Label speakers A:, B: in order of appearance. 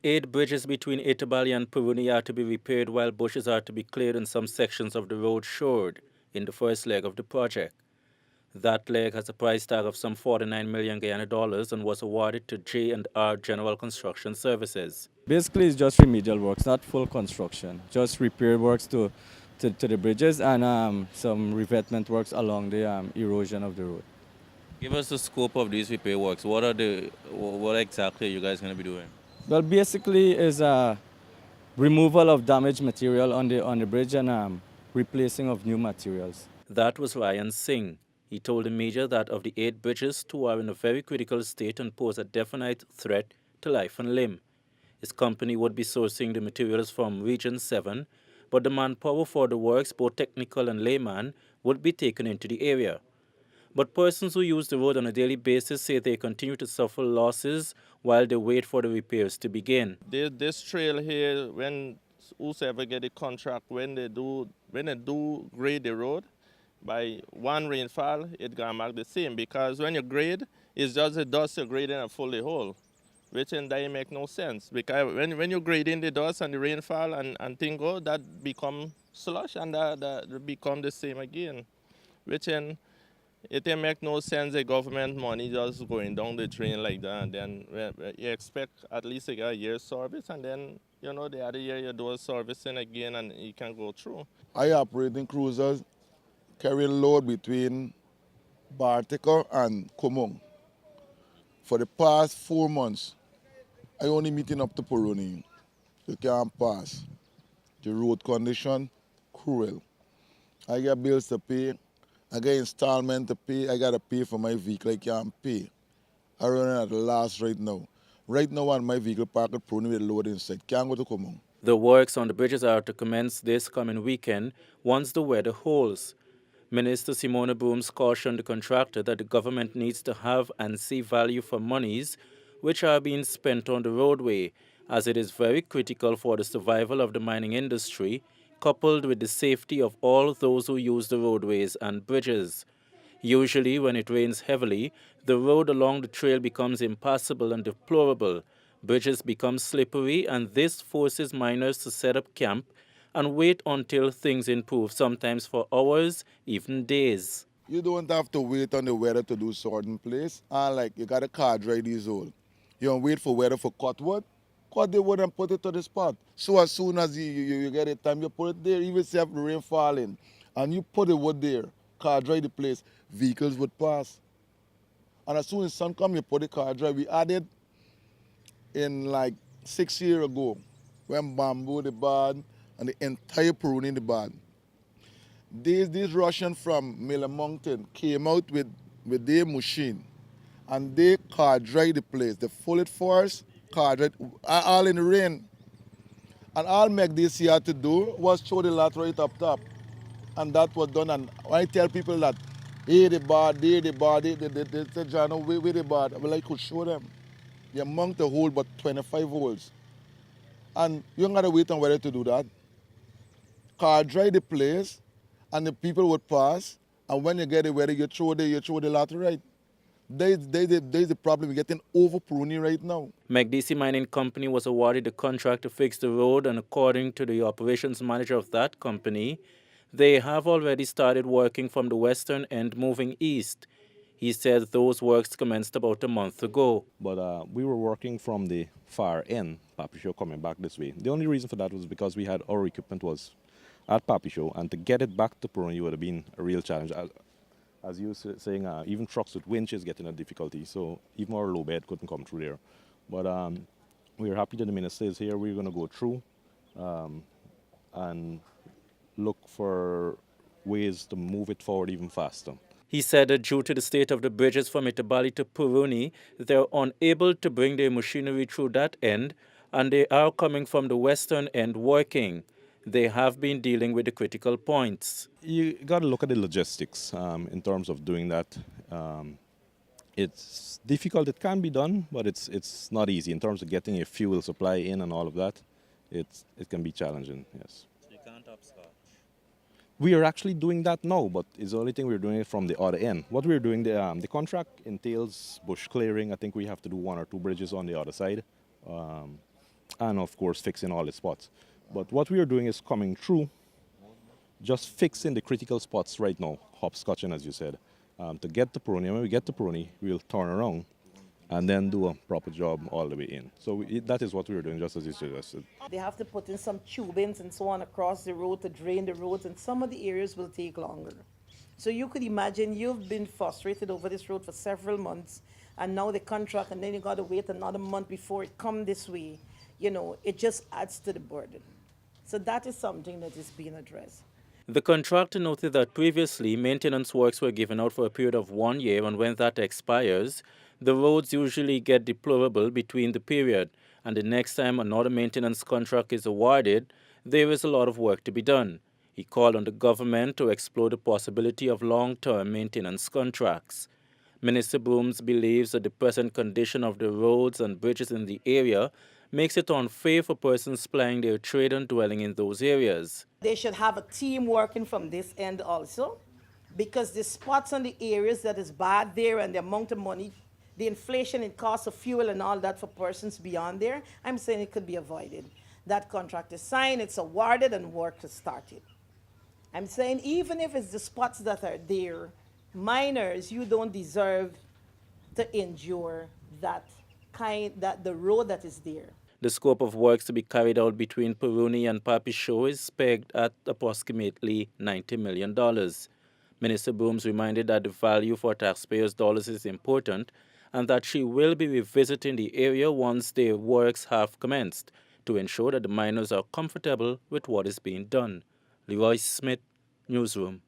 A: 8 bridges between Itabali and Puruni are to be repaired while bushes are to be cleared in some sections of the road shored in the first leg of the project. That leg has a price tag of some 49 million Guyana dollars and was awarded to J&R General Construction Services.
B: Basically, it's just remedial works, not full construction. Just repair works to the bridges and some revetment works along the erosion of the road.
A: Give us the scope of these repair works. What exactly are you guys going to be doing?
B: Well, basically, is removal of damaged material on the bridge and replacing of new materials.
A: That was Ryan Singh. He told the media that of the 8 bridges, 2 are in a very critical state and pose a definite threat to life and limb. His company would be sourcing the materials from Region 7, but the manpower for the works, both technical and layman, would be taken into the area. But persons who use the road on a daily basis say they continue to suffer losses while they wait for the repairs to begin.
C: This trail here, when whosoever get a contract, when they do grade the road, by one rainfall, it gonna mark the same, because when you grade, it's just the dust you're grading and full the hole, which in that make no sense, because when you grade in the dust and the rainfall and thing go, that become slush and that become the same again, which in it didn't make no sense the government money just going down the drain like that, and then you expect at least a year's service, and then the other year you do a servicing again and you can go through.
D: I operating cruisers carry load between Bartica and Kumung. For the past 4 months, I only meeting up to Puruni. You can't pass. The road condition, cruel. I got bills to pay. I got installment to pay. I got to pay for my vehicle. I can't pay. I'm running at the last right now. Right now, on my vehicle parked at Puruni with load inside. Can't go to Kumung.
A: The works on the bridges are to commence this coming weekend once the weather holds. Minister Simona Broomes cautioned the contractor that the government needs to have and see value for monies which are being spent on the roadway, as it is very critical for the survival of the mining industry, coupled with the safety of all those who use the roadways and bridges. Usually, when it rains heavily, the road along the trail becomes impassable and deplorable. Bridges become slippery, and this forces miners to set up camp and wait until things improve, sometimes for hours, even days.
D: You don't have to wait on the weather to do certain place. And like you got a car drive these old. You don't wait for weather for cut wood. Cut the wood and put it to the spot. So as soon as you get it time, you put it there, even if the rain falling, and you put the wood there, car drive the place, vehicles would pass. And as soon as sun come, you put the car drive. We added in like 6 years ago, when bamboo the bad and the entire Peru in the bad. These Russians from Miller Mountain came out with their machine and they car dry the place. They full it for us, car dry, all in the rain. And all make this here to do was throw the lot right up top. And that was done. And when I tell people that, hey, the bar, they say, John, where the bar? Well, I could show them. The amount to hold but 25 holes. And you don't got to wait on weather to do that. Car dry the place, and the people would pass, and when you get the weather, you throw the lot right. There's the problem. We're getting over pruning right now.
A: McDC Mining Company was awarded the contract to fix the road, and according to the operations manager of that company, they have already started working from the western end moving east. He said those works commenced about a month ago.
E: But we were working from the far end, Papi Show, coming back this way. The only reason for that was because we had our equipment was at Papi Show, and to get it back to Puruni would have been a real challenge. As you were saying, even trucks with winches getting a difficulty, so even our low bed couldn't come through there. But we're happy that the minister is here. We're going to go through and look for ways to move it forward even faster.
A: He said that due to the state of the bridges from Itabali to Puruni, they're unable to bring their machinery through that end, and they are coming from the western end working. They have been dealing with the critical points.
E: You got to look at the logistics in terms of doing that. It's difficult. It can be done, but it's not easy in terms of getting a fuel supply in and all of that. It can be challenging, yes.
A: So you can't upscotch.
E: We are actually doing that now, but it's the only thing we're doing it from the other end. What we're doing, the contract entails bush clearing. I think we have to do 1 or 2 bridges on the other side. and of course fixing all the spots. But what we are doing is coming through, just fixing the critical spots right now, hopscotching as you said, to get to Peroni. And when we get to Peroni, we'll turn around and then do a proper job all the way in. So that is what we were doing, just as you suggested.
F: They have to put in some tubings and so on across the road to drain the roads, and some of the areas will take longer. So you could imagine you've been frustrated over this road for several months, and now the contract, and then you got to wait another month before it come this way. You know, it just adds to the burden. So that is something that is being addressed.
A: The contractor noted that previously maintenance works were given out for a period of 1 year, and when that expires, the roads usually get deplorable between the period, and the next time another maintenance contract is awarded, there is a lot of work to be done. He called on the government to explore the possibility of long-term maintenance contracts. Minister Broomes believes that the present condition of the roads and bridges in the area makes it unfair for persons plying their trade and dwelling in those areas.
F: They should have a team working from this end also, because the spots and the areas that is bad there and the amount of money, the inflation in cost of fuel and all that for persons beyond there, I'm saying it could be avoided. That contract is signed, it's awarded, and work is started. I'm saying even if it's the spots that are there, minors, you don't deserve to endure that the road that is there.
A: The scope of works to be carried out between Peroni and Papichaud is pegged at approximately $90 million. Minister Broomes reminded that the value for taxpayers' dollars is important and that she will be revisiting the area once the works have commenced to ensure that the miners are comfortable with what is being done. Leroy Smith, Newsroom.